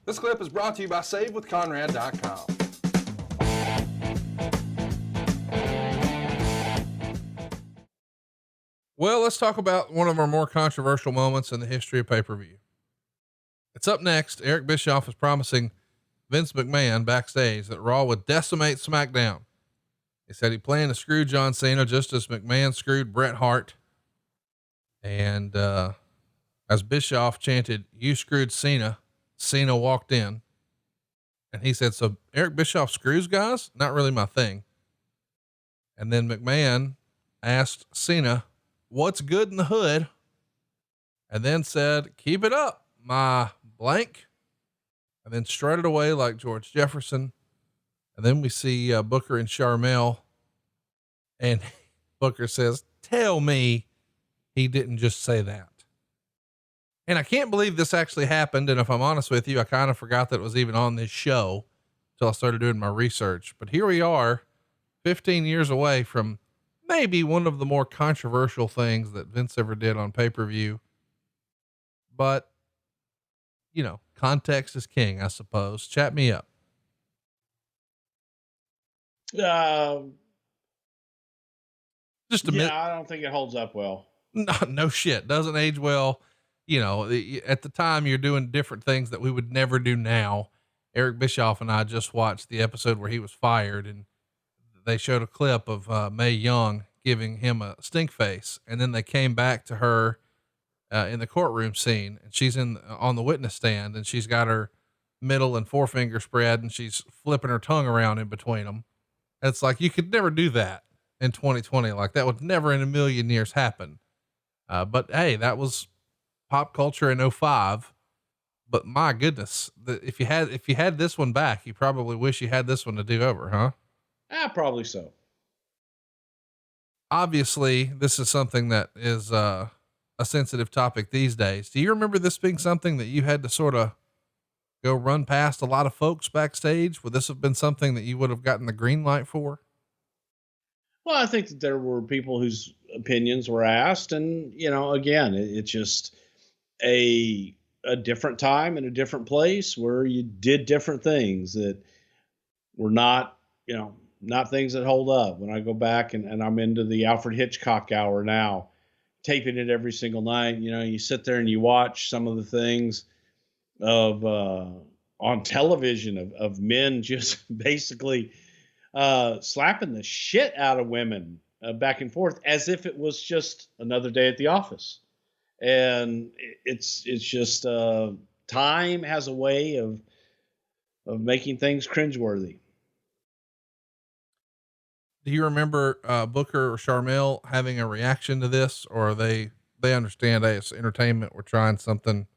This clip is brought to you by SaveWithConrad.com. Well, let's talk about one of our more controversial moments in the history of pay-per-view. It's up next. Eric Bischoff is promising Vince McMahon backstage that Raw would decimate SmackDown. He said he planned to screw John Cena just as McMahon screwed Bret Hart. And, as Bischoff chanted, "You screwed Cena," Cena walked in and he said, "So Eric Bischoff screws guys? Not really my thing." And then McMahon asked Cena, "What's good in the hood?" And then said, "Keep it up, my blank." And then strutted away like George Jefferson. And then we see Booker and Sharmell, and Booker says, "Tell me he didn't just say that." And I can't believe this actually happened. And if I'm honest with you, I kind of forgot that it was even on this show until I started doing my research. But here we are 15 years away from maybe one of the more controversial things that Vince ever did on pay-per-view. But, you know, context is king, I suppose. Chat me up. Just a minute. I don't think it holds up well. No shit. Doesn't age well. You know, at the time you're doing different things that we would never do now. Eric Bischoff and I just watched the episode where he was fired, and they showed a clip of Mae Young giving him a stink face. And then they came back to her in the courtroom scene, and she's on the witness stand, and she's got her middle and forefinger spread, and she's flipping her tongue around in between them. And it's like, you could never do that in 2020. Like that would never in a million years happen. But hey, that was pop culture in 2005. But my goodness, if you had this one back, you probably wish you had this one to do over, huh? Probably so. Obviously this is something that is, a sensitive topic these days. Do you remember this being something that you had to sort of go run past a lot of folks backstage? Would this have been something that you would have gotten the green light for? Well, I think that there were people whose opinions were asked, and, you know, again, it's just a different time and a different place where you did different things that were not, you know, not things that hold up. When I go back and I'm into the Alfred Hitchcock hour now, taping it every single night, you know, you sit there and you watch some of the things of, on television of men just basically, slapping the shit out of women, back and forth as if it was just another day at the office. And it's just, time has a way of making things cringeworthy. Do you remember, Booker or Sharmell having a reaction to this, or they understand, hey, it's entertainment. We're trying something,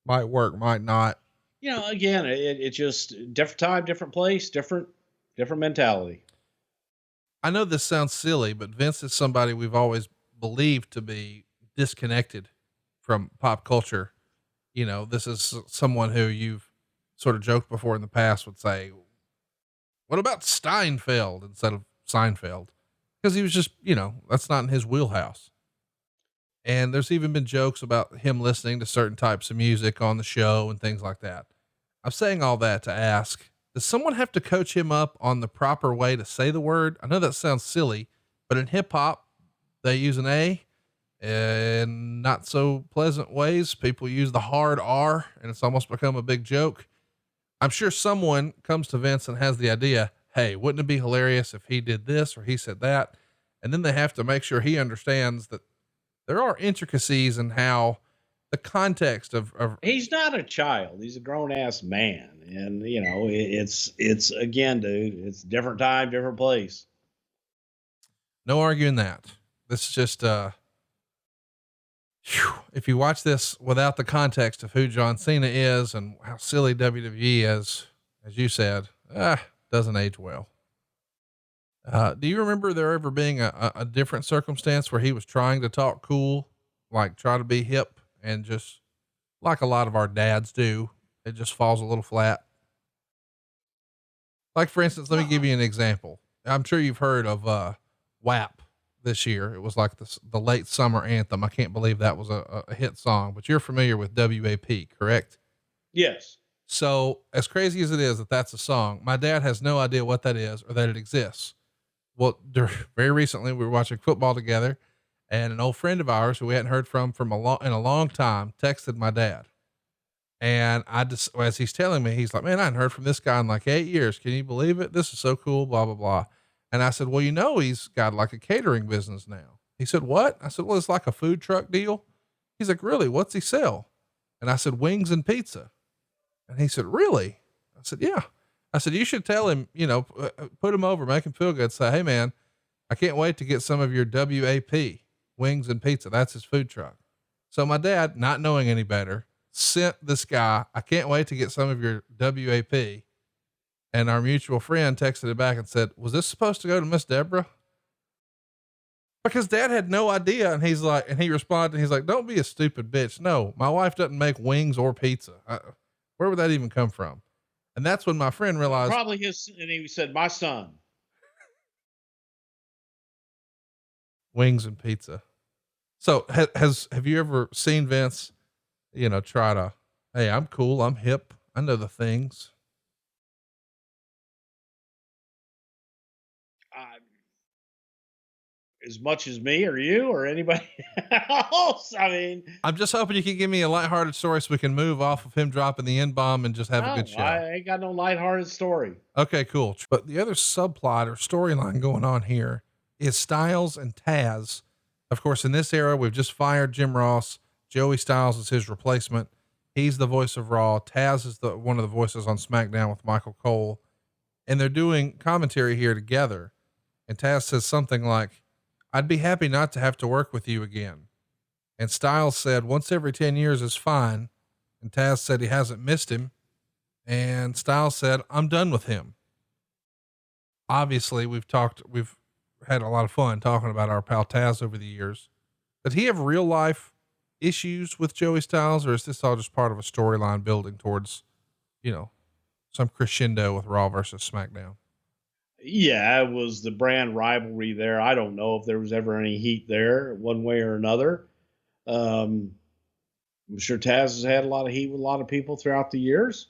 might work, might not. You know, again, it's just different time, different place, different mentality. I know this sounds silly, but Vince is somebody we've always believed to be disconnected from pop culture. You know, this is someone who you've sort of joked before in the past would say, what about Steinfeld instead of Seinfeld? Because he was just, you know, that's not in his wheelhouse. And there's even been jokes about him listening to certain types of music on the show and things like that. I'm saying all that to ask, does someone have to coach him up on the proper way to say the word? I know that sounds silly, but in hip hop, they use an A, and not so pleasant ways. People use the hard R, and it's almost become a big joke. I'm sure someone comes to Vince and has the idea, hey, wouldn't it be hilarious if he did this or he said that? And then they have to make sure he understands that there are intricacies in how the context of he's not a child. He's a grown ass man. And, you know, it's again, dude, it's different time, different place. No arguing that. This is just, if you watch this without the context of who John Cena is and how silly WWE is, as you said, doesn't age well. Do you remember there ever being a different circumstance where he was trying to talk cool, like try to be hip, and just like a lot of our dads do, it just falls a little flat? Like, for instance, let me give you an example. I'm sure you've heard of, WAP this year. It was like the late summer anthem. I can't believe that was a hit song, but you're familiar with WAP, correct? Yes. So as crazy as it is that that's a song, my dad has no idea what that is or that it exists. Well, very recently we were watching football together, and an old friend of ours who we hadn't heard from in a long time texted my dad. And as he's telling me, he's like, man, I hadn't heard from this guy in like 8 years. Can you believe it? This is so cool, blah, blah, blah. And I said, well, he's got like a catering business now. He said, what? I said, well, it's like a food truck deal. He's like, really? What's he sell? And I said, wings and pizza. And he said, really? I said, yeah. I said, you should tell him, put him over, make him feel good. Say, hey man, I can't wait to get some of your WAP wings and pizza. That's his food truck. So my dad, not knowing any better, sent this guy, I can't wait to get some of your WAP. And our mutual friend texted it back and said, was this supposed to go to Miss Deborah? Because dad had no idea. And he responded, and he's like, don't be a stupid bitch. No, my wife doesn't make wings or pizza. Where would that even come from? And that's when my friend realized probably and he said, my son. Wings and pizza. So have you ever seen Vince, try to, hey, I'm cool, I'm hip, I know the things. As much as me or you or anybody else. I mean, I'm just hoping you can give me a lighthearted story so we can move off of him dropping the N-bomb and just have a good show. I ain't got no lighthearted story. Okay, cool. But the other subplot or storyline going on here is Styles and Taz. Of course, in this era, we've just fired Jim Ross. Joey Styles is his replacement. He's the voice of Raw. Taz is one of the voices on SmackDown with Michael Cole. And they're doing commentary here together. And Taz says something like, I'd be happy not to have to work with you again. And Styles said, once every 10 years is fine. And Taz said he hasn't missed him. And Styles said, I'm done with him. Obviously, we've had a lot of fun talking about our pal Taz over the years. Did he have real life issues with Joey Styles, or is this all just part of a storyline building towards, some crescendo with Raw versus SmackDown? Yeah, it was the brand rivalry there. I don't know if there was ever any heat there one way or another. I'm sure Taz has had a lot of heat with a lot of people throughout the years.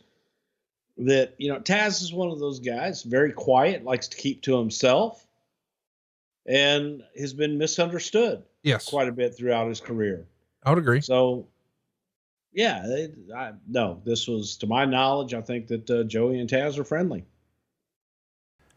That, Taz is one of those guys, very quiet, likes to keep to himself, and has been misunderstood. Yes, quite a bit throughout his career. I would agree. So, yeah, this was, to my knowledge, I think that Joey and Taz are friendly.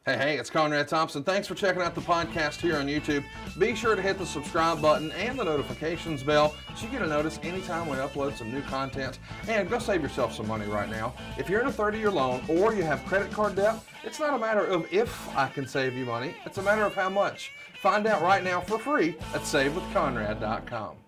Hey, it's Conrad Thompson. Thanks for checking out the podcast here on YouTube. Be sure to hit the subscribe button and the notifications bell so you get a notice anytime we upload some new content. And go save yourself some money right now. If you're in a 30-year loan or you have credit card debt, it's not a matter of if I can save you money. It's a matter of how much. Find out right now for free at SaveWithConrad.com.